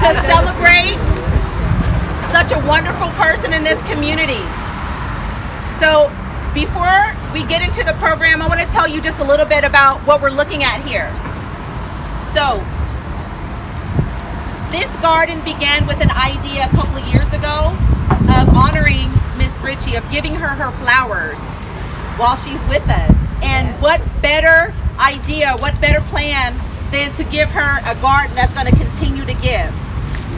to celebrate such a wonderful person in this community. So before we get into the program, I want to tell you just a little bit about what we're looking at here. So this garden began with an idea a couple of years ago of honoring Miss Richie, of giving her her flowers while she's with us. And what better idea, what better plan than to give her a garden that's going to continue to give.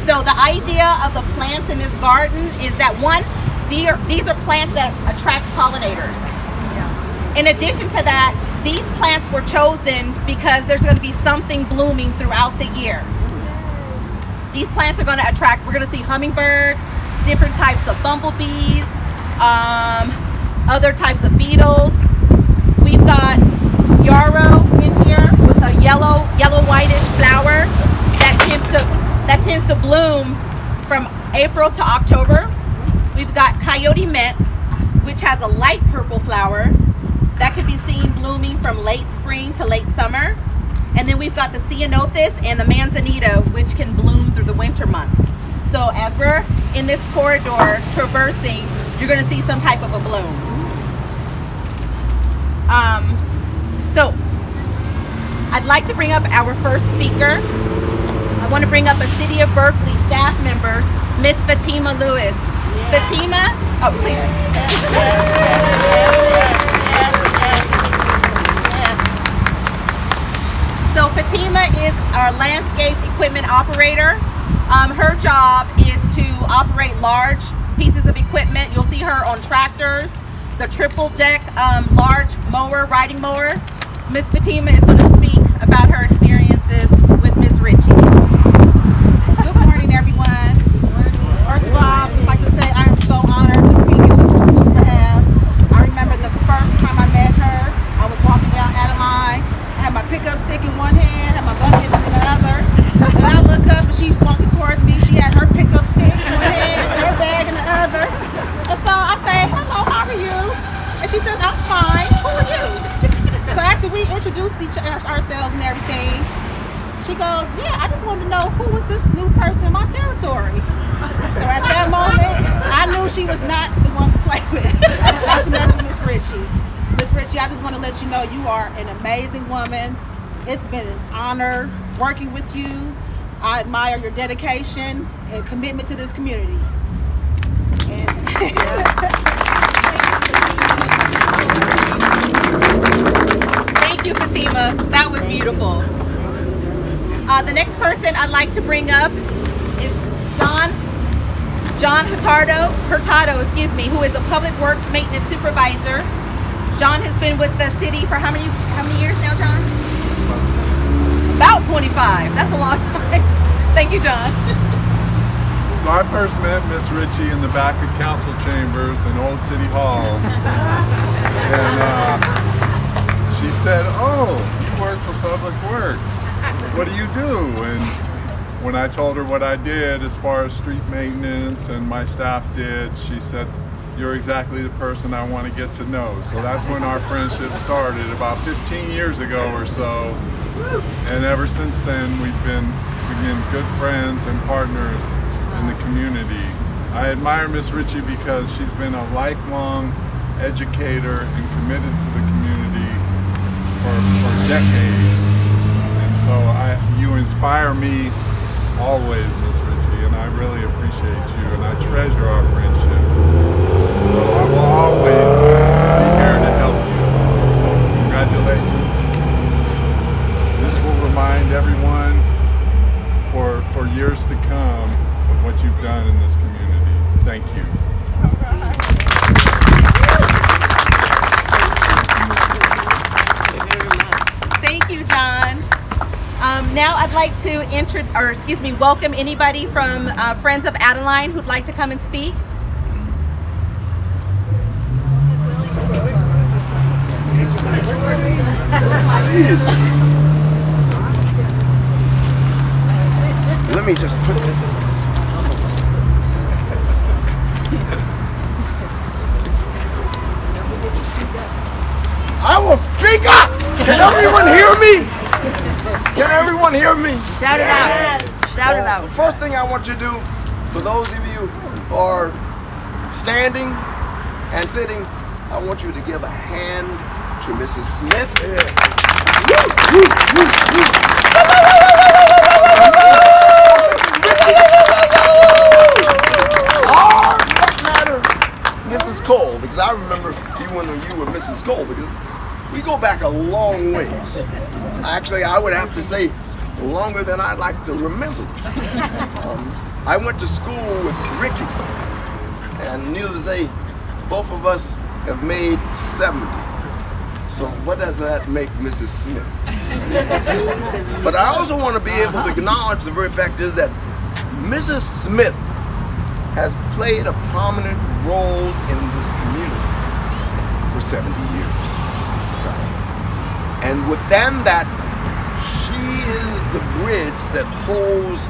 So the idea of the plants in this garden is that, one, these are plants that attract pollinators. In addition to that, these plants were chosen because there's going to be something blooming throughout the year. These plants are going to attract, we're going to see hummingbirds, different types of bumblebees, other types of beetles. We've got yarrow in here with a yellow whitish flower that tends to bloom from April to October. We've got coyote mint, which has a light purple flower that can be seen blooming from late spring to late summer. And then we've got the ceanothus and the manzanita, which can bloom through the winter months. So as we're in this corridor traversing, you're going to see some type of a bloom. So I'd like to bring up our first speaker. I want to bring up a City of Berkeley staff member, Miss Fatima Lewis. Fatima, oh please. So Fatima is our landscape equipment operator. Her job is to operate large pieces of equipment. You'll see her on tractors, the triple deck large mower, riding mower. Miss Fatima is going to speak about her experiences with Miss Richie. Good morning, everyone. First of all, I'd like to say I am so honored to speak in Miss Richie's behalf. I remember the first time I met her, I was walking down Adeline. I had my pickup stick in one hand and my bucket in the other. And I look up and she's walking towards me. She had her pickup stick in one hand and her bag in the other. And so I say, hello, how are you? And she says, I'm fine. Who are you? So after we introduced ourselves and everything, she goes, yeah, I just wanted to know who was this new person in my territory. So at that moment, I knew she was not the one to play with. Not to mess with Miss Richie. Miss Richie, I just want to let you know you are an amazing woman. It's been an honor working with you. I admire your dedication and commitment to this community. Thank you, Fatima. That was beautiful. The next person I'd like to bring up is John Hurtado, who is a Public Works Maintenance Supervisor. John has been with the city for how many years now, John? About 25. That's a long time. Thank you, John. So I first met Miss Richie in the back of council chambers in Old City Hall. And she said, oh, you work for Public Works. What do you do? And when I told her what I did as far as street maintenance and my staff did, she said, you're exactly the person I want to get to know. So that's when our friendship started about 15 years ago or so. And ever since then, we've been good friends and partners in the community. I admire Miss Richie because she's been a lifelong educator and committed to the community for decades. And so you inspire me always, Miss Richie, and I really appreciate you and I treasure our friendship. So I will always be here to help you. Congratulations. This will remind everyone for years to come of what you've done in this community. Thank you. Thank you, John. Now I'd like to welcome anybody from Friends of Adeline who'd like to come and speak. Let me just put this. I will speak up! Can everyone hear me? Can everyone hear me? Shout it out. Shout it out. The first thing I want you to do, for those of you who are standing and sitting, I want you to give a hand to Mrs. Smith. Or, for that matter, Mrs. Cole, because I remember you when you were Mrs. Cole, because we go back a long ways. Actually, I would have to say longer than I'd like to remember. I went to school with Richie, and needless to say, both of us have made 70. So what does that make Mrs. Smith? But I also want to be able to acknowledge the very fact is that Mrs. Smith has played a prominent role in this community for 70 years. Right? And within that, she is the bridge that holds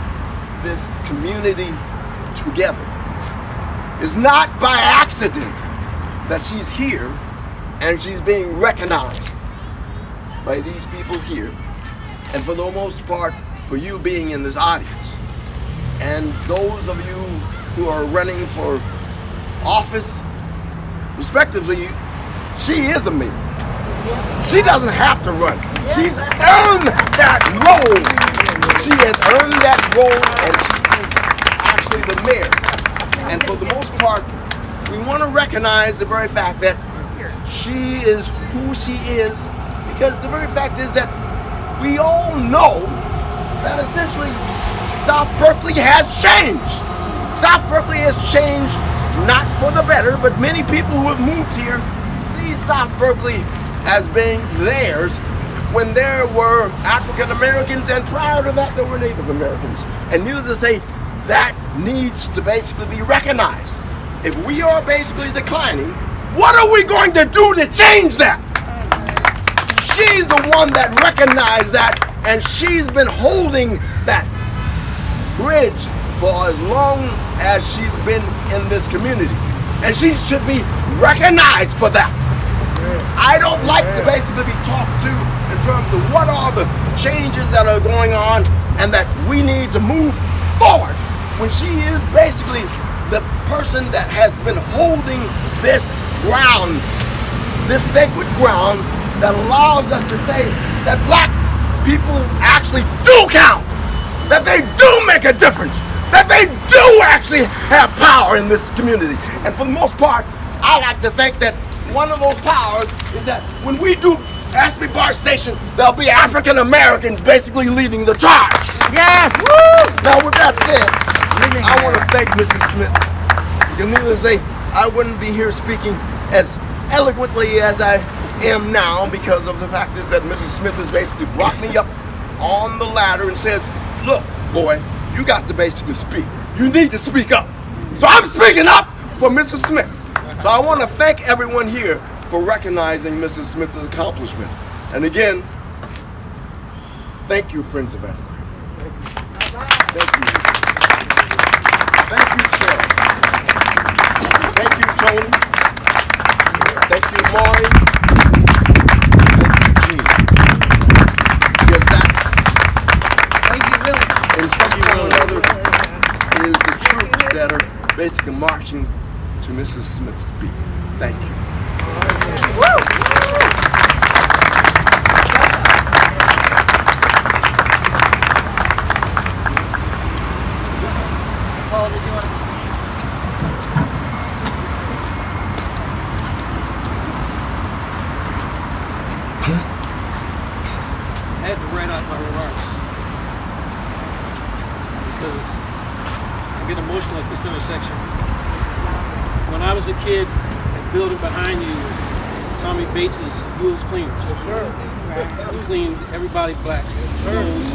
this community together. It's not by accident that she's here and she's being recognized by these people here, and for the most part, for you being in this audience. And those of you who are running for office, respectively, she is the mayor. She doesn't have to run. She's earned that role. She has earned that role, and she is actually the mayor. And for the most part, we want to recognize the very fact that she is who she is, because the very fact is that we all know that essentially South Berkeley has changed. South Berkeley has changed not for the better, but many people who have moved here see South Berkeley as being theirs when there were African Americans, and prior to that there were Native Americans. And needless to say, that needs to basically be recognized. If we are basically declining, what are we going to do to change that? She's the one that recognized that, and she's been holding that bridge for as long as she's been in this community. And she should be recognized for that. I don't like to basically be talked to in terms of what are the changes that are going on and that we need to move forward, when she is basically the person that has been holding this ground, this sacred ground that allows us to say that black people actually do count, that they do make a difference, that they do actually have power in this community. And for the most part, I like to think that one of those powers is that when we do Ashby Bar Station, there'll be African Americans basically leading the charge. Yes! Woo! Now with that said, I want to thank Mrs. Smith. Because needless to say, I wouldn't be here speaking as eloquently as I am now, because of the fact is that Mrs. Smith has basically brought me up on the ladder and says, look, boy, you got to basically speak. You need to speak up. So I'm speaking up for Mrs. Smith. So I want to thank everyone here for recognizing Mrs. Smith's accomplishment. And again, thank you, friends of Africa. Thank you. Thank you, Sarah. Thank you, Tony. Thank you, Maury. Thank you, Gene. Because that, in some way or another, is the troops that are basically marching to Mrs. Smith's beat. Thank you. Paul, did you want to? I had to write out my remarks because I get emotional at this intersection. When I was a kid, the building behind you was Tommy Bates's Buell's Cleaners. He cleaned everybody blacks, Buell's,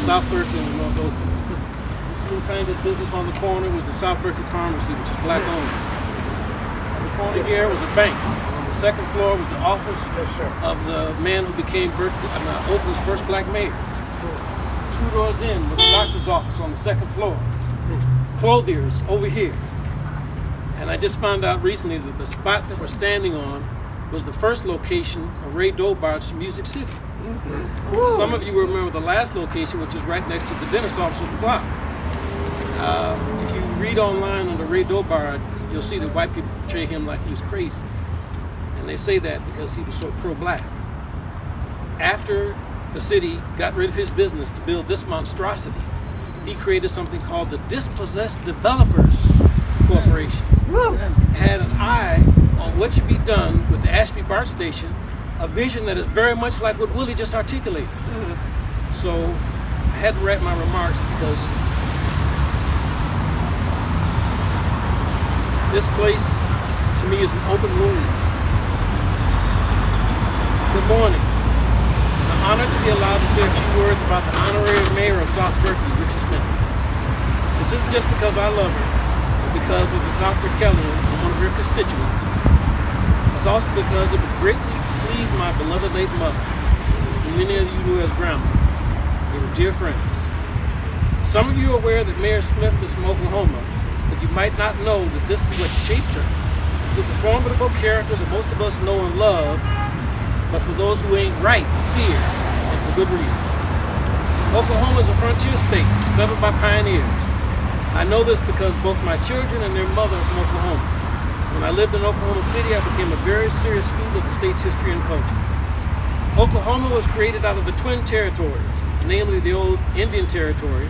South Berkeley, and North Oakland. This little kind of business on the corner was the South Berkeley Pharmacy, which is black owned. On the corner here was a bank. On the second floor was the office of the man who became Oakland's first black mayor. 2 doors in was the doctor's office on the second floor. Clothiers over here. And I just found out recently that the spot that we're standing on was the first location of Ray Dobart's Music City. Some of you will remember the last location, which is right next to the dentist office with the clock. If you read online on the Ray Dobar, you'll see that white people portray him like he was crazy. And they say that because he was so pro-black. After the city got rid of his business to build this monstrosity, he created something called the Dispossessed Developers Corporation. Had an eye on what should be done with the Ashby BART station, a vision that is very much like what Willie just articulated. So I had to write my remarks because this place to me is an open wound. Good morning. I'm honored to be allowed to say a few words about the honorary mayor of South Berkeley, Richie Smith. This isn't just because I love her, but because as a South Berkeleyan and one of her constituents. It's also because it would greatly please my beloved late mother, and many of you knew as grandma. They were dear friends. Some of you are aware that Mayor Smith is from Oklahoma, but you might not know that this is what shaped her into the formidable character that most of us know and love, but for those who ain't right, fear, and for good reason. Oklahoma is a frontier state, settled by pioneers. I know this because both my children and their mother are from Oklahoma. When I lived in Oklahoma City, I became a very serious student of the state's history and culture. Oklahoma was created out of the Twin Territories, namely the old Indian Territory,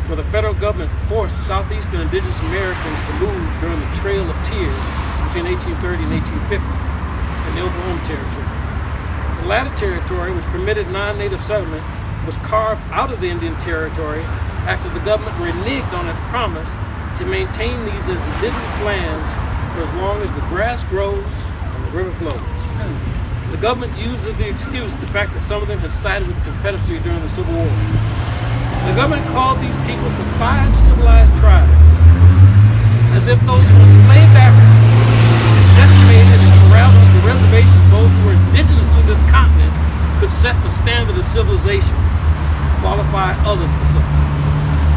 where the federal government forced Southeastern indigenous Americans to move during the Trail of Tears between 1830 and 1850 in the Oklahoma Territory. The latter territory, which permitted non-native settlement, was carved out of the Indian Territory after the government reneged on its promise to maintain these as indigenous lands for as long as the grass grows and the river flows. The government uses the excuse the fact that some of them had sided with the Confederacy during the Civil War. The government called these peoples the 5 civilized tribes, as if those who enslaved Africans, decimated and corralled onto reservations those who were indigenous to this continent, could set the standard of civilization, qualify others for such.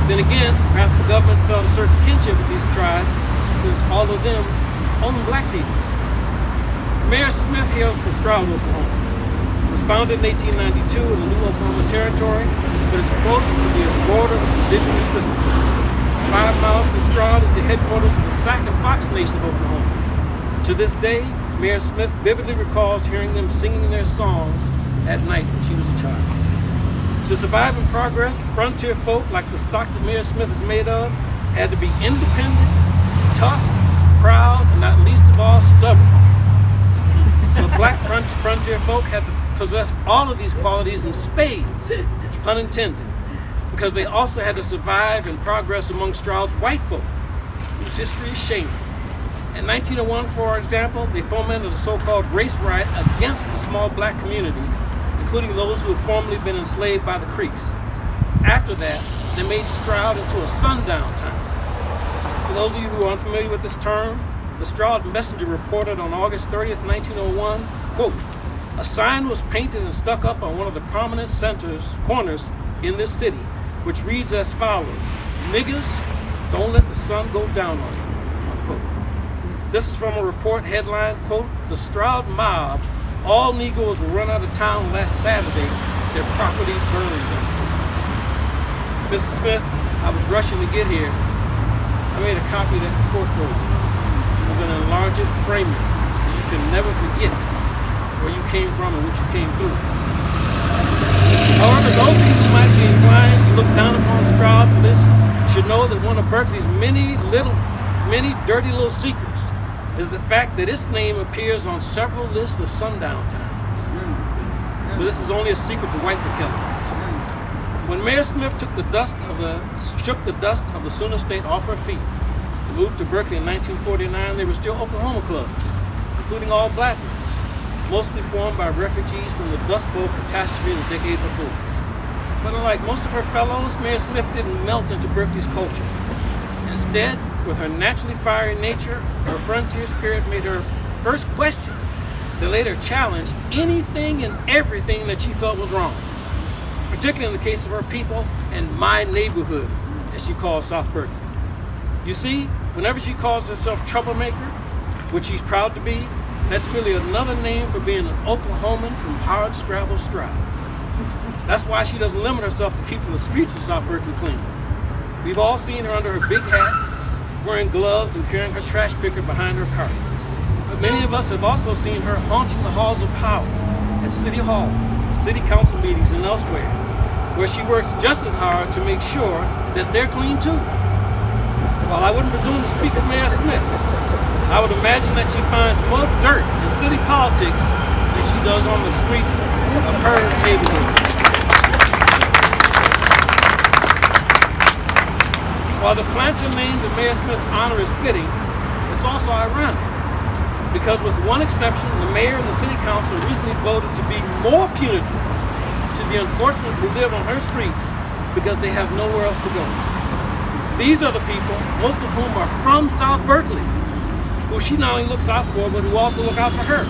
Then again, perhaps the government felt a certain kinship with these tribes, since all of them own black people. Mayor Smith hails from Stroud, Oklahoma. It was founded in 1892 in the new Oklahoma Territory, but it's close to the border of its indigenous system. 5 miles from Stroud is the headquarters of the Sac and Fox Nation of Oklahoma. To this day, Mayor Smith vividly recalls hearing them singing their songs at night when she was a child. To survive and progress, frontier folk like the stock that Mayor Smith is made of had to be independent, tough, proud, and not least of all, stubborn. The black frontier folk had to possess all of these qualities in spades, pun intended, because they also had to survive and progress among Stroud's white folk, whose history is shameful. In 1901, for example, they fomented a so-called race riot against the small black community, including those who had formerly been enslaved by the Creeks. After that, they made Stroud into a sundown town. For those of you who are unfamiliar with this term, the Stroud Messenger reported on August 30th, 1901, quote, "A sign was painted and stuck up on one of the prominent corners in this city, which reads as follows: Niggas, don't let the sun go down on you," unquote. This is from a report headline, quote, "The Stroud mob, all Negroes were run out of town last Saturday, their property burned them." Mrs. Smith, I was rushing to get here. I made a copy of that report for you. I'm going to enlarge it and frame it so you can never forget where you came from and what you came through. However, those of you who might be inclined to look down upon Stroud for this should know that one of Berkeley's many dirty little secrets is the fact that its name appears on several lists of sundown towns. But this is only a secret to white Berkeleyans. When Mayor Smith shook the dust of the Sooner State off her feet and moved to Berkeley in 1949, there were still Oklahoma clubs, including all black ones, mostly formed by refugees from the Dust Bowl catastrophe the decade before. But unlike most of her fellows, Mayor Smith didn't melt into Berkeley's culture. Instead, with her naturally fiery nature, her frontier spirit made her first question, then later challenge anything and everything that she felt was wrong, particularly in the case of her people and my neighborhood, as she calls South Berkeley. You see, whenever she calls herself troublemaker, which she's proud to be, that's really another name for being an Oklahoman from hard scrabble Stroud. That's why she doesn't limit herself to keeping the streets of South Berkeley clean. We've all seen her under her big hat, wearing gloves and carrying her trash picker behind her cart. But many of us have also seen her haunting the halls of power at City Hall, City Council meetings, and elsewhere, where she works just as hard to make sure that they're clean too. While I wouldn't presume to speak for Mayor Smith, I would imagine that she finds more dirt in city politics than she does on the streets of her neighborhood. While the planter named in Mayor Smith's honor is fitting, it's also ironic. Because with one exception, the mayor and the city council recently voted to be more punitive to the unfortunate who live on her streets because they have nowhere else to go. These are the people, most of whom are from South Berkeley, who she not only looks out for, but who also look out for her.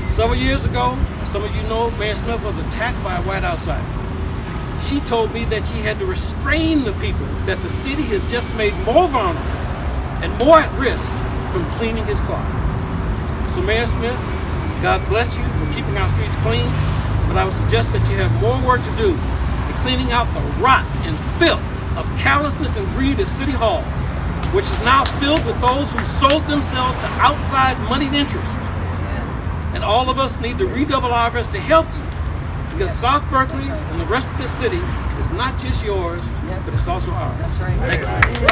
Several years ago, as some of you know, Mayor Smith was attacked by a white outsider. She told me that she had to restrain the people that the city has just made more vulnerable and more at risk from cleaning his clock. So Mayor Smith, God bless you for keeping our streets clean, but I would suggest that you have more work to do in cleaning out the rot and filth of callousness and greed at City Hall, which is now filled with those who sold themselves to outside moneyed interests. And all of us need to redouble our efforts to help you, because South Berkeley and the rest of this city is not just yours, but it's also ours. That's right. Thank you.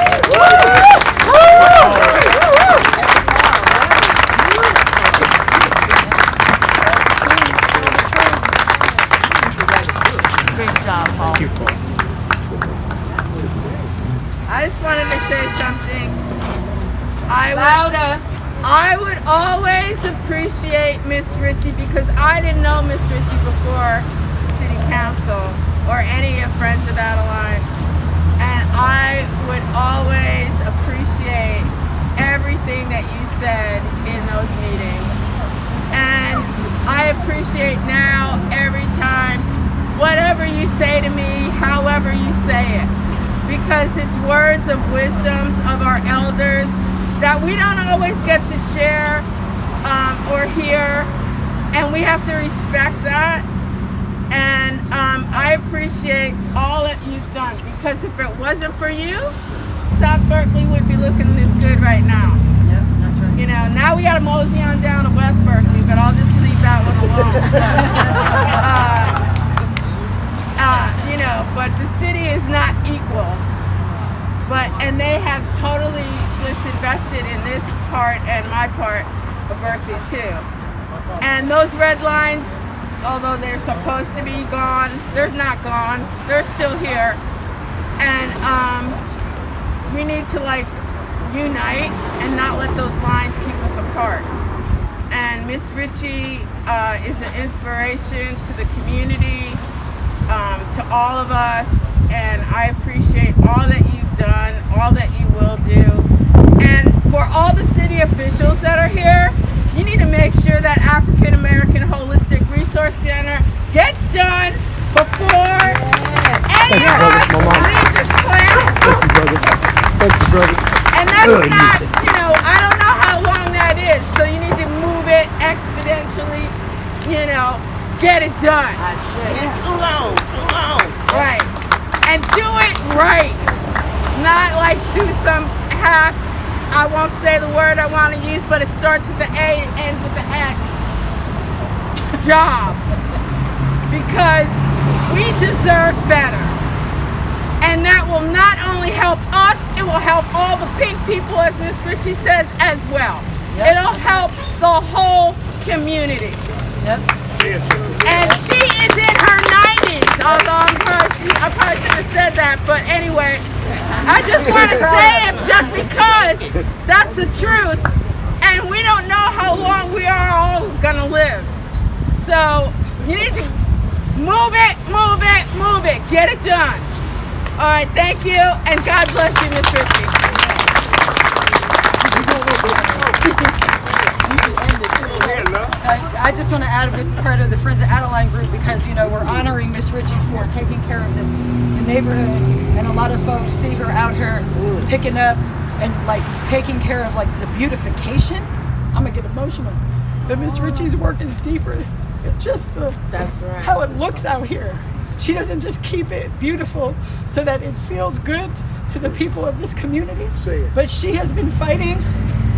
Great job, Paul. I just wanted to say something. Louder. I would always appreciate Miss Richie, because I didn't know Miss Richie before City Council or any of Friends of Adeline. And I would always appreciate everything that you said in those meetings. And I appreciate now every time, whatever you say to me, however you say it. Because it's words of wisdom of our elders that we don't always get to share or hear, and we have to respect that. And I appreciate all that you've done, because if it wasn't for you, South Berkeley would be looking this good right now. Yep, that's right. You know, now we got to mosey on down to West Berkeley, but I'll just leave that one alone. You know, but the city is not equal. And they have totally disinvested in this part and my part of Berkeley too. And those red lines, although they're supposed to be gone, they're not gone. They're still here. And we need to unite and not let those lines keep us apart. And Miss Richie is an inspiration to the community, to all of us, and I appreciate all that you've done, all that you will do. And for all the city officials that are here, you need to make sure that African American Holistic Resource Center gets done before any of us leave this planet. Thank you, brother. And that's not, I don't know how long that is, so you need to move it exponentially, get it done. Too long. Right. And do it right. Not do some half, I won't say the word I want to use, but it starts with the A and ends with the X. Job. Because we deserve better. And that will not only help us, it will help all the pink people, as Miss Richie says, as well. Yep. It'll help the whole community. Yep. And she is in her 90s, although I probably shouldn't have said that, but anyway, I just want to say it just because that's the truth, and we don't know how long we are all gonna live. So you need to move it, get it done. All right, thank you, and God bless you, Miss Richie. I just want to add with part of the Friends of Adeline group, because we're honoring Miss Richie for taking care of the neighborhood, and a lot of folks see her out here picking up and taking care of the beautification. I'm gonna get emotional, but Miss Richie's work is deeper just how it looks out here. She doesn't just keep it beautiful so that it feels good to the people of this community, but she has been fighting,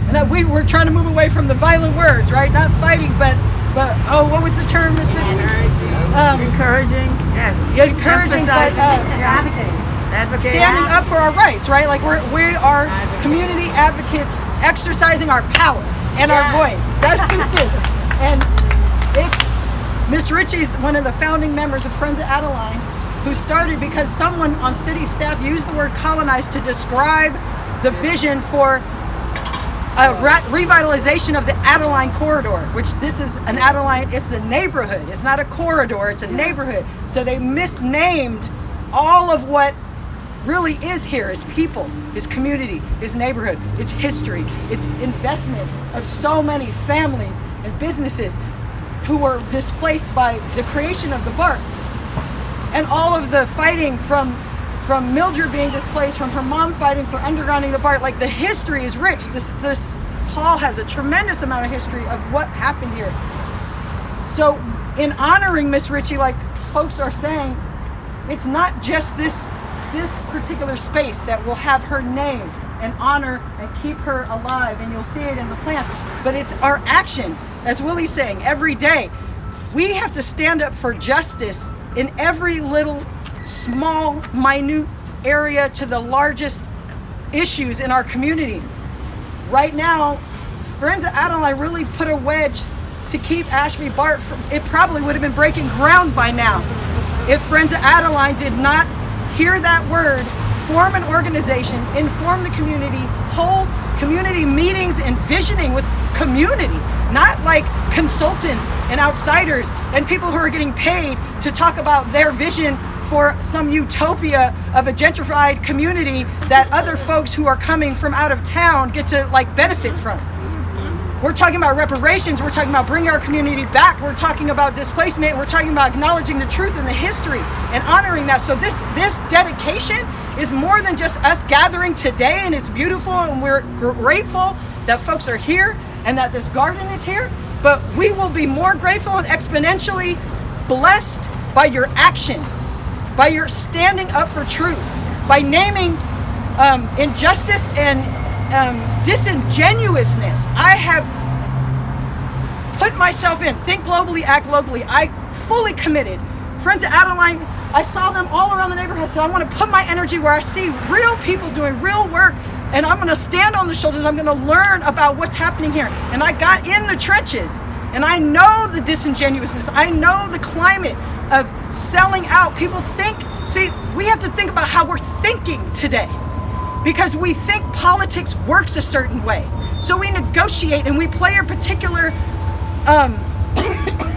and we're trying to move away from the violent words, right? Not fighting, but oh, what was the term, Ms. Richie? Encouraging. Yes. Encouraging, but Advocating. standing up for our rights, right? Like we are community advocates exercising our power and our voice. That's what it is. And if Miss Richie's one of the founding members of Friends of Adeline, who started because someone on city staff used the word colonized to describe the vision for a revitalization of the Adeline corridor, which this is an Adeline, it's a neighborhood. It's not a corridor, it's a neighborhood. So they misnamed all of what really is here, is people, is community, is neighborhood, it's history, it's investment of so many families and businesses who were displaced by the creation of the BART. And all of the fighting from Mildred being displaced, from her mom fighting for undergrounding the BART, like the history is rich. This hall has a tremendous amount of history of what happened here. So in honoring Miss Richie, like folks are saying, it's not just this particular space that will have her name and honor and keep her alive, and you'll see it in the plants, but it's our action, as Willie's saying, every day. We have to stand up for justice in every little small, minute area to the largest issues in our community. Right now, Friends of Adeline really put a wedge to keep Ashby BART from, it probably would have been breaking ground by now if Friends of Adeline did not hear that word, form an organization, inform the community, hold community meetings and visioning with community, not like consultants and outsiders and people who are getting paid to talk about their vision for some utopia of a gentrified community that other folks who are coming from out of town get to like benefit from. We're talking about reparations, we're talking about bringing our community back, we're talking about displacement, we're talking about acknowledging the truth and the history and honoring that. So this dedication is more than just us gathering today, and it's beautiful and we're grateful that folks are here and that this garden is here, but we will be more grateful and exponentially blessed by your action, by your standing up for truth, by naming injustice and disingenuousness. I have put myself in, think globally, act locally. I fully committed. Friends of Adeline, I saw them all around the neighborhood, so I want to put my energy where I see real people doing real work, and I'm going to stand on the shoulders, I'm going to learn about what's happening here. And I got in the trenches, and I know the disingenuousness, I know the climate of selling out. People think, see, we have to think about how we're thinking today, because we think politics works a certain way. So we negotiate and we play a particular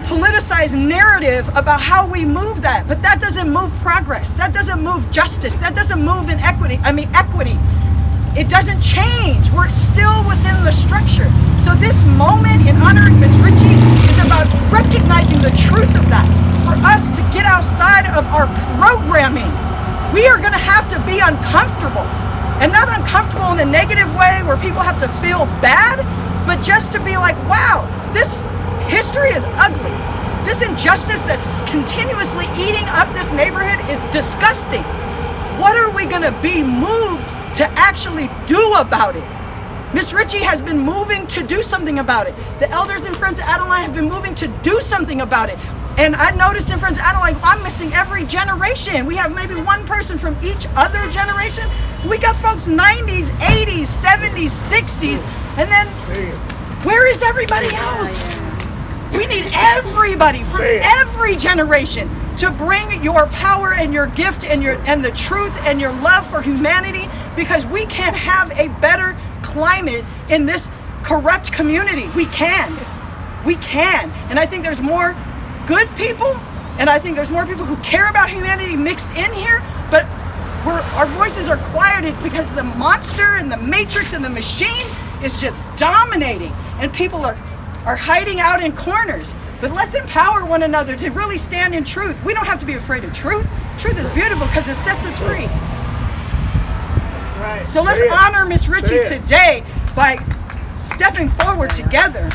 politicized narrative about how we move that, but that doesn't move progress, that doesn't move justice, that doesn't move in equity. It doesn't change. We're still within the structure. So this moment in honoring Miss Richie is about recognizing the truth of that. For us to get outside of our programming, we are gonna have to be uncomfortable. And not uncomfortable in a negative way where people have to feel bad, but just to be like, wow, this history is ugly. This injustice that's continuously eating up this neighborhood is disgusting. What are we gonna be moved to actually do about it? Miss Richie has been moving to do something about it. The elders and Friends of Adeline have been moving to do something about it. And I noticed in Friends of Adeline, I'm missing every generation. We have maybe one person from each other generation. We got folks 90s, 80s, 70s, 60s, and then where is everybody else? We need everybody from every generation to bring your power and your gift and the truth and your love for humanity, because we can't have a better climate in this corrupt community. We can. And I think there's more good people, and I think there's more people who care about humanity mixed in here, but our voices are quieted because the monster and the matrix and the machine is just dominating, and people are hiding out in corners. But let's empower one another to really stand in truth. We don't have to be afraid of truth. Truth is beautiful because it sets us free. That's right. So let's honor Miss Richie today by stepping forward together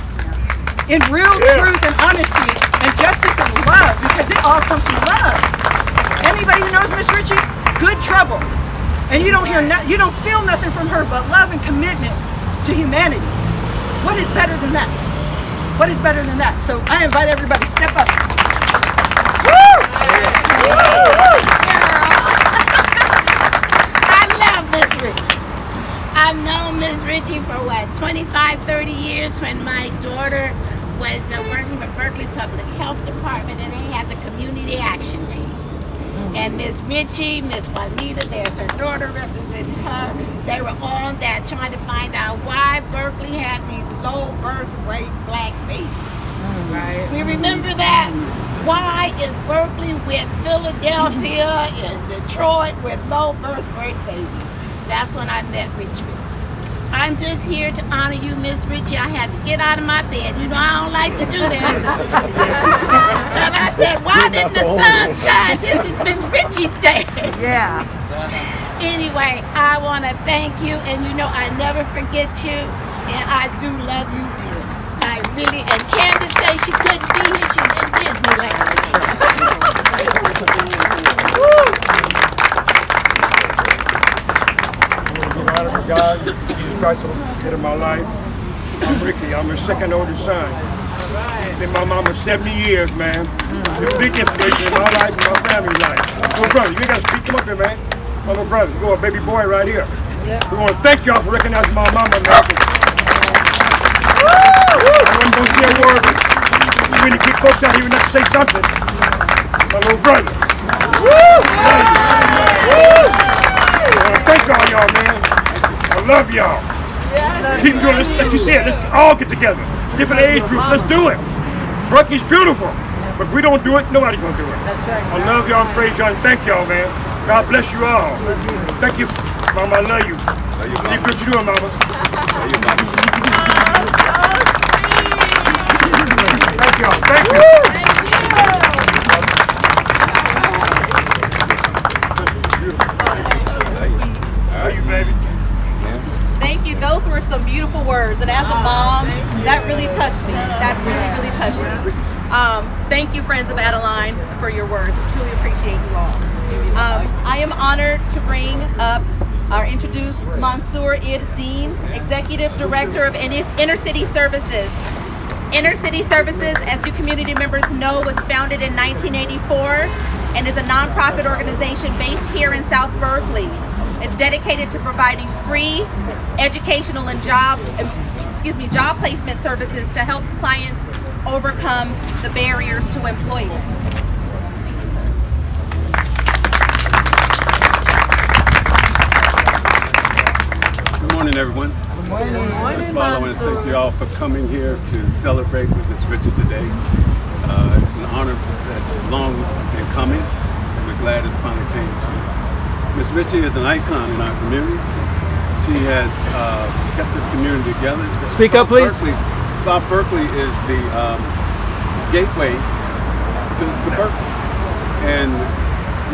in real truth and honesty and justice and love, because it all comes from love. Anybody who knows Miss Richie, good trouble. And you don't hear, you don't feel nothing from her but love and commitment to humanity. What is better than that? What is better than that? So I invite everybody to step up. Woo! I love Miss Richie. I've known Miss Richie for what, 25, 30 years, when my daughter was working for Berkeley Public Health Department, and they had the community action team. And Miss Richie, Miss Juanita, there's her daughter representing her. They were on that trying to find out why Berkeley had these low birth weight black babies. Right. We remember that? Why is Berkeley with Philadelphia and Detroit with low birth weight babies? That's when I met Richie. I'm just here to honor you, Miss Richie. I had to get out of my bed. You know I don't like to do that. And I said, why didn't the sun shine? This is Miss Richie's day. Yeah. Anyway, I want to thank you, and you know I never forget you, and I do love you, dear. I really, and Candace says she couldn't be here. She's in Disneyland. Honor for God, Jesus Christ, head of my life. I'm Ricky. I'm her second oldest son. Been my mama 70 years, man. It's a big inspiration in my life and my family's life. Little brother, you gotta speak him up here, man. My little brother, you got a baby boy right here. We want to thank y'all for recognizing my mama, man. I wasn't gonna say a word, but you really get folks out here enough to say something. My little brother. I want to thank all y'all, man. I love y'all. Keep doing this, like you said, let's all get together. Different age groups, let's do it. Berkeley's beautiful, but if we don't do it, nobody's gonna do it. That's right. I love y'all and praise y'all and thank y'all, man. God bless you all. Thank you, Mama, I love you. Keep what you doing, Mama. Love you, Mama. Thank y'all, thank you. Love you, baby. Thank you. Those were some beautiful words, and as a mom, that really touched me. That really touched me. Thank you, friends of Adeline, for your words. I truly appreciate you all. I am honored to bring up or introduce Mansour Id-Deen, Executive Director of Inner City Services. Inner City Services, as you community members know, was founded in 1984 and is a nonprofit organization based here in South Berkeley. It's dedicated to providing free educational and job placement services to help clients overcome the barriers to employment. Good morning, everyone. Good morning. First of all, I want to thank you all for coming here to celebrate with Miss Richie today. It's an honor that's long in coming, and we're glad it's finally came to. Miss Richie is an icon in our community. She has kept this community together. Speak up, please. South Berkeley is the gateway to Berkeley. And,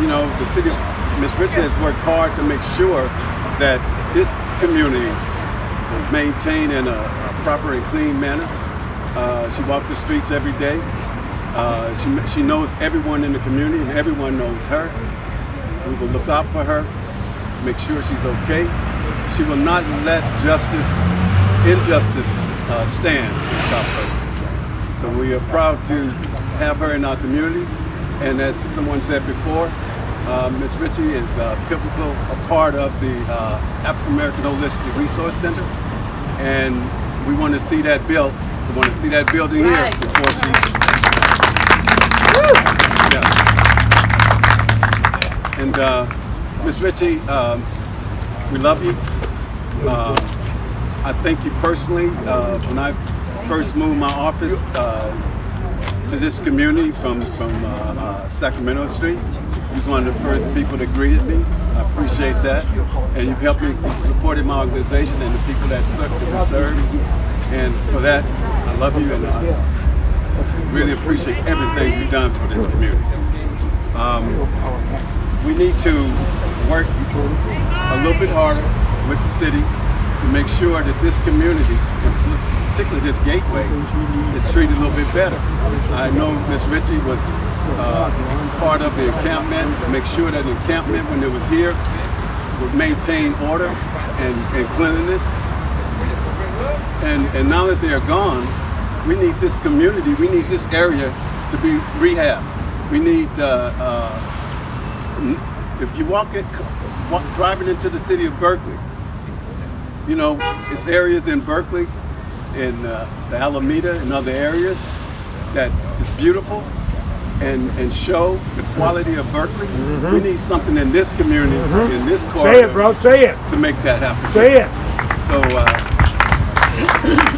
you know, the city of Miss Richie has worked hard to make sure that this community is maintained in a proper and clean manner. She walks the streets every day. She knows everyone in the community, and everyone knows her. We will look out for her, make sure she's okay. She will not let injustice stand in South Berkeley. So we are proud to have her in our community. And as someone said before, Ms. Richie is a pivotal part of the African American Holistic Resource Center. And we want to see that built. We want to see that building here before she... Yeah. And Ms. Richie, we love you. I thank you personally. When I first moved my office to this community from Sacramento Street, you was one of the first people that greeted me. I appreciate that. And you've helped me, supported my organization and the people that we serve. And for that, I love you and I really appreciate everything you've done for this community. We need to work a little bit harder with the city to make sure that this community, particularly this gateway, is treated a little bit better. I know Miss Richie was part of the encampment to make sure that the encampment, when it was here, would maintain order and cleanliness. And now that they're gone, we need this community, we need this area to be rehabbed. We need, if you driving into the city of Berkeley, you know, it's areas in Berkeley, in the Alameda and other areas that is beautiful and show the quality of Berkeley. We need something in this community, in this corridor. Say it, bro, say it. To make that happen. Say it. So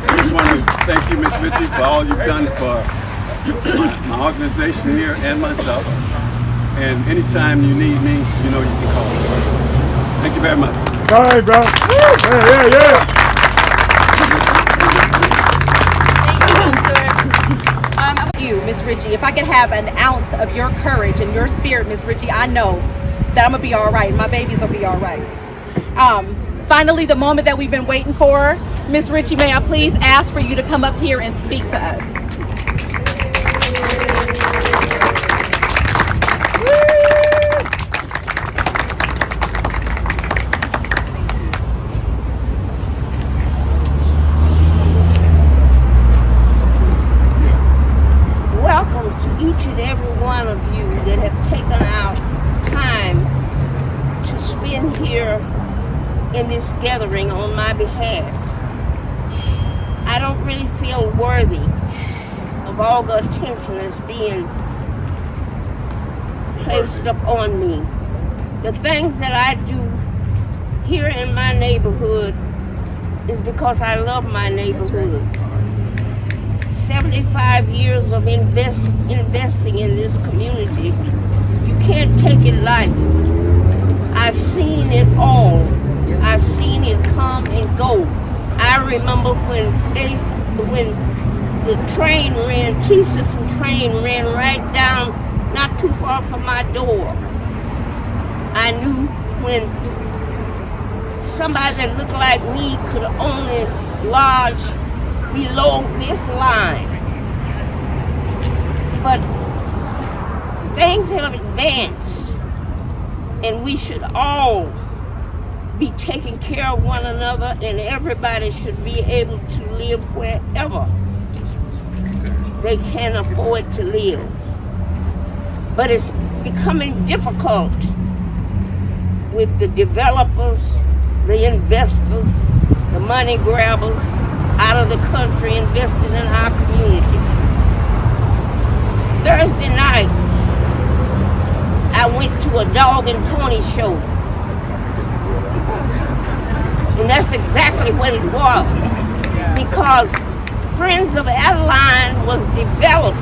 I just want to thank you, Miss Richie, for all you've done for my organization here and myself. And anytime you need me, you know you can call me. Thank you very much. Sorry, bro. Yeah. You, Miss Richie, if I could have an ounce of your courage and your spirit, Miss Richie, I know that I'm gonna be all right. My babies will be all right. Finally, the moment that we've been waiting for, Miss Richie, may I please ask for you to come up here and speak to us? Welcome to each and every one of you that have taken out time to spend here in this gathering on my behalf. I don't really feel worthy of all the attention that's being placed upon me. The things that I do here in my neighborhood is because I love my neighborhood. 75 years of investing in this community. You can't take it lightly. I've seen it all. I've seen it come and go. I remember when the train ran, key system train ran right down, not too far from my door. I knew when somebody that looked like me could only lodge below this line. But things have advanced, and we should all be taking care of one another, and everybody should be able to live wherever they can afford to live. But it's becoming difficult with the developers, the investors, the money grabbers out of the country invested in our community. Thursday night, I went to a dog and pony show. And that's exactly what it was. Because Friends of Adeline was developed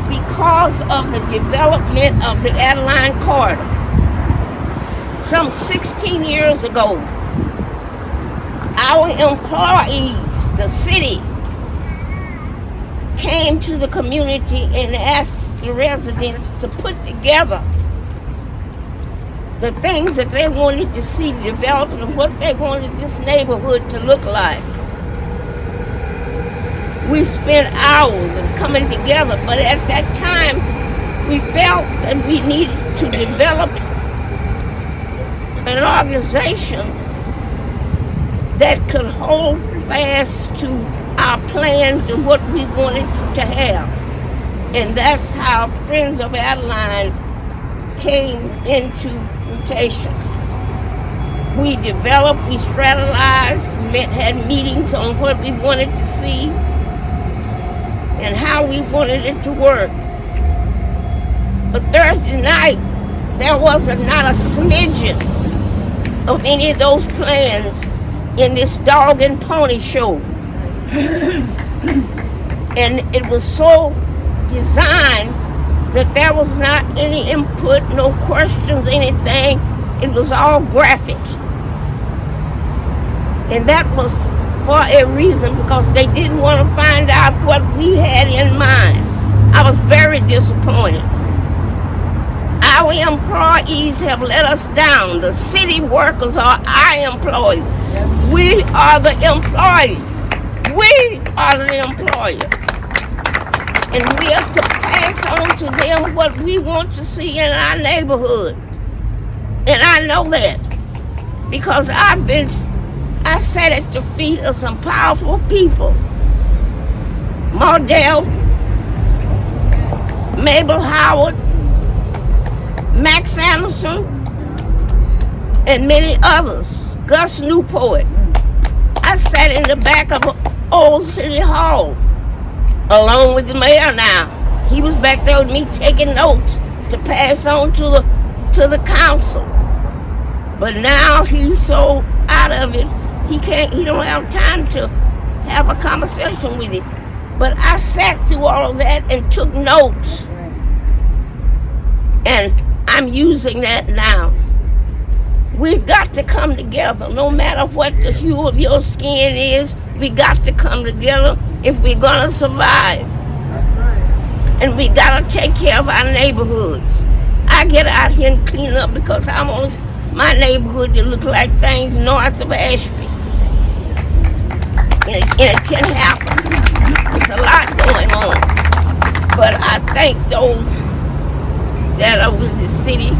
because of the development of the Adeline corridor. Some 16 years ago, our employees, the city, came to the community and asked the residents to put together the things that they wanted to see developed and what they wanted this neighborhood to look like. We spent hours of coming together, but at that time, we felt that we needed to develop an organization that could hold fast to our plans and what we wanted to have. And that's how Friends of Adeline came into fruition. We developed, we strategized, had meetings on what we wanted to see and how we wanted it to work. But Thursday night, there was not a smidgen of any of those plans in this dog and pony show. And it was so designed that there was not any input, no questions, anything. It was all graphic. And that was for a reason, because they didn't want to find out what we had in mind. I was very disappointed. Our employees have let us down. The city workers are our employees. We are the employees. We are the employer. And we have to pass on to them what we want to see in our neighborhood. And I know that because I sat at the feet of some powerful people. Mardell, Mabel Howard, Max Anderson, and many others. Gus Newport. I sat in the back of Old City Hall, along with the mayor now. He was back there with me taking notes to pass on to the council. But now he's so out of it, he don't have time to have a conversation with him. But I sat through all of that and took notes. And I'm using that now. We've got to come together, no matter what the hue of your skin is. We got to come together if we're gonna survive. And we gotta take care of our neighborhoods. I get out here and clean up because I want my neighborhood to look like things north of Ashby. And it can happen. There's a lot going on. But I thank those that are with the city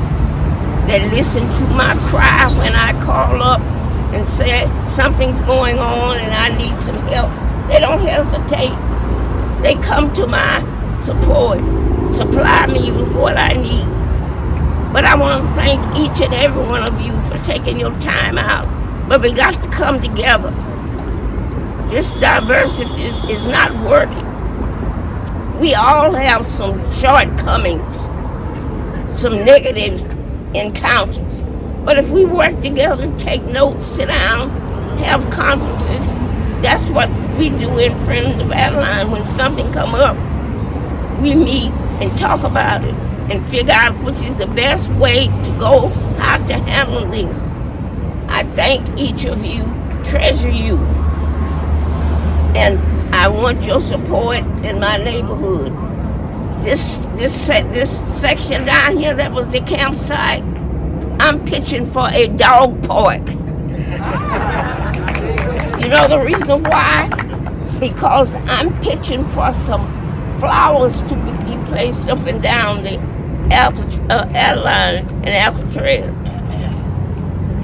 that listen to my cry when I call up and say something's going on and I need some help. They don't hesitate. They come to my support, supply me with what I need. But I want to thank each and every one of you for taking your time out. But we got to come together. This diversity is not working. We all have some shortcomings, some negative encounters. But if we work together, take notes, sit down, have conferences, that's what we do in Friends of Adeline. When something come up, we meet and talk about it and figure out which is the best way to go, how to handle this. I thank each of you, treasure you, and I want your support in my neighborhood. This section down here that was the campsite, I'm pitching for a dog park. You know the reason why? Because I'm pitching for some flowers to be placed up and down the Adeline and Alcatraz.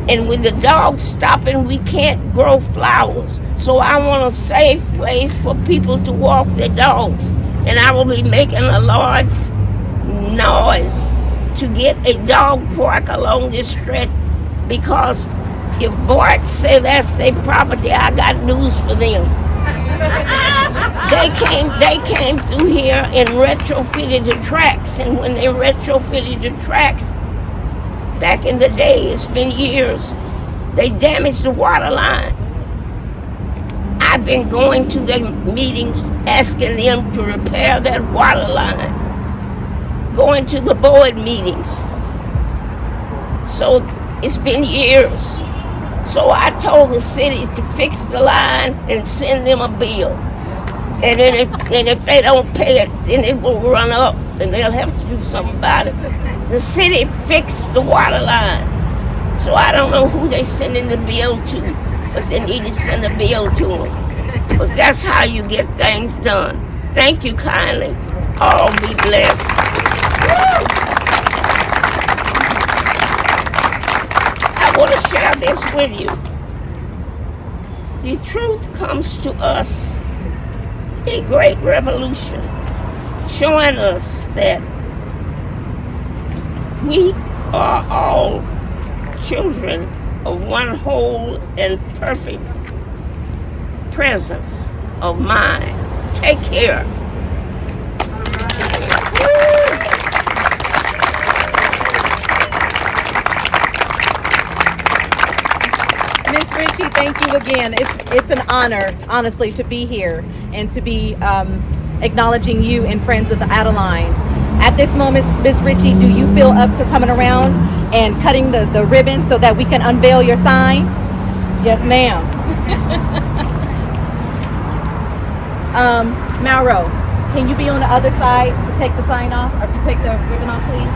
And with the dogs stopping, we can't grow flowers. So I want a safe place for people to walk their dogs. And I will be making a large noise to get a dog park along this stretch, because if Bart say that's their property, I got news for them. They came through here and retrofitted the tracks, and when they retrofitted the tracks, back in the day, it's been years, they damaged the water line. I've been going to their meetings asking them to repair that water line, going to the board meetings. So it's been years. So I told the city to fix the line and send them a bill. And then if they don't pay it, then it will run up and they'll have to do something about it. The city fixed the water line. So I don't know who they sending the bill to, but they need to send a bill to them. But that's how you get things done. Thank you kindly. All be blessed. I want to share this with you. The truth comes to us, a great revolution, showing us that we are all children of one whole and perfect presence of mind. Take care. Miss Richie, thank you again. It's an honor, honestly, to be here and to be acknowledging you and Friends of the Adeline. At this moment, Miss Richie, do you feel up to coming around and cutting the ribbon so that we can unveil your sign? Yes, ma'am. Mauro, can you be on the other side to take the sign off, or to take the ribbon off, please?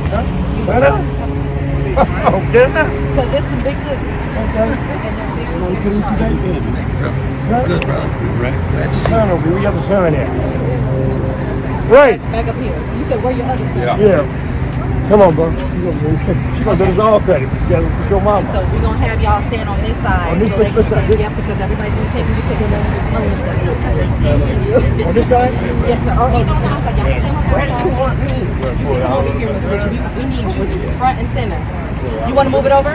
Set up. Okay. Because there's some big scissors. Okay. Good, brother. Right. Son over, we got the son here. Right. Back up here. You said where your other son? Yeah. Come on, bro. She's gonna do this all credit. Together with your mama. So we're gonna have y'all stand on this side. On this so they can side. say, yeah, because everybody's gonna take you picture on this side. On this side? Yes, sir. Or even on that side. Y'all can stand on that side. Come over here, Miss Richie. We need you front and center. You want to move it over?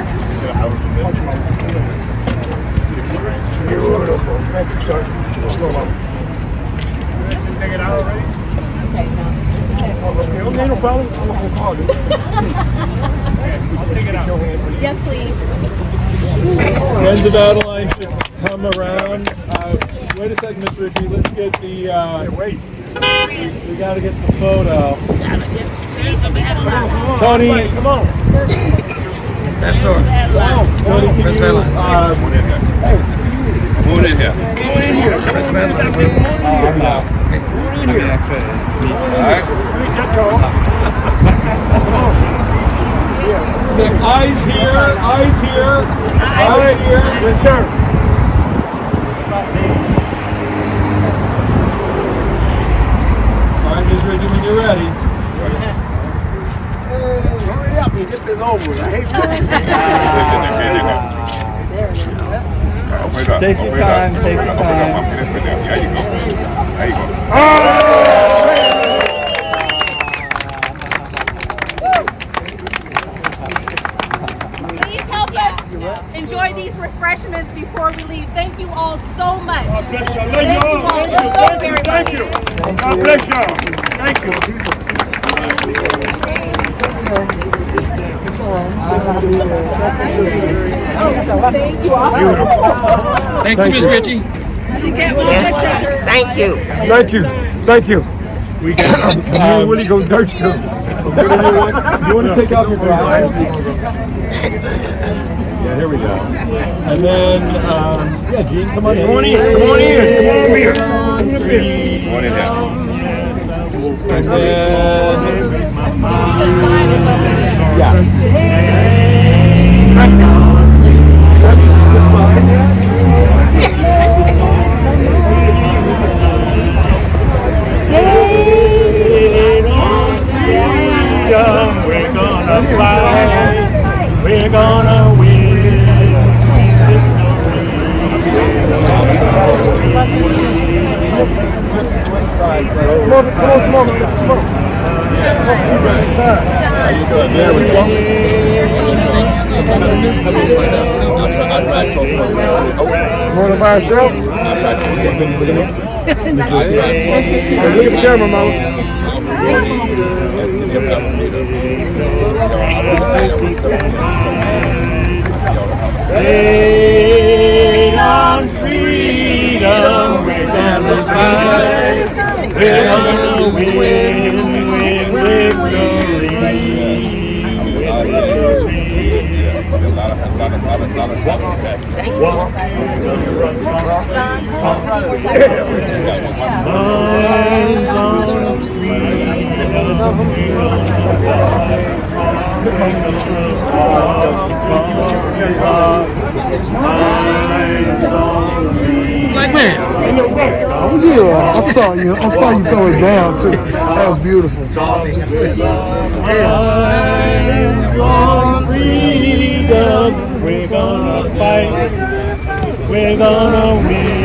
Thank you, sir. Take it out already? Okay, no. Okay, no problem. I'm not gonna call you. I'll take it out. Yes, please. Friends of Adeline should come around. Wait a second, Miss Richie. Let's get the. Wait. We gotta get the photo. Tony, Come on. that's all. Tony, can you? Move in here. Eyes here. Eyes here. Eyes here. Yes, sir. All right, Miss Richie, when you're ready. Hurry up and get this over with. I hate Take your time, take your time. There you go. There you go. Please help us enjoy these refreshments before we leave. Thank you all so much. God bless you. I love Thank you you all. all so very much. Thank you. God bless y'all. Thank you. Thank you all. Thank you, Miss Richie. She get one picture. Thank you. Thank you. Thank you. We got me and Willie go dirt too. You want to take off your glasses? Yeah, here we go. And then, yeah, Gene, come on in. Come on in. Come on in. Come on here. Come on here. One in here. And then, We're gonna fight. We're gonna win. Come on. there we go. Wanna buy a show? Look at the camera, mama. Stay on freedom, we're gonna fight, we're gonna win victory. Black man. Oh yeah, I saw you throw it down too. That was beautiful. Just, On freedom, we're gonna fight, we're gonna win.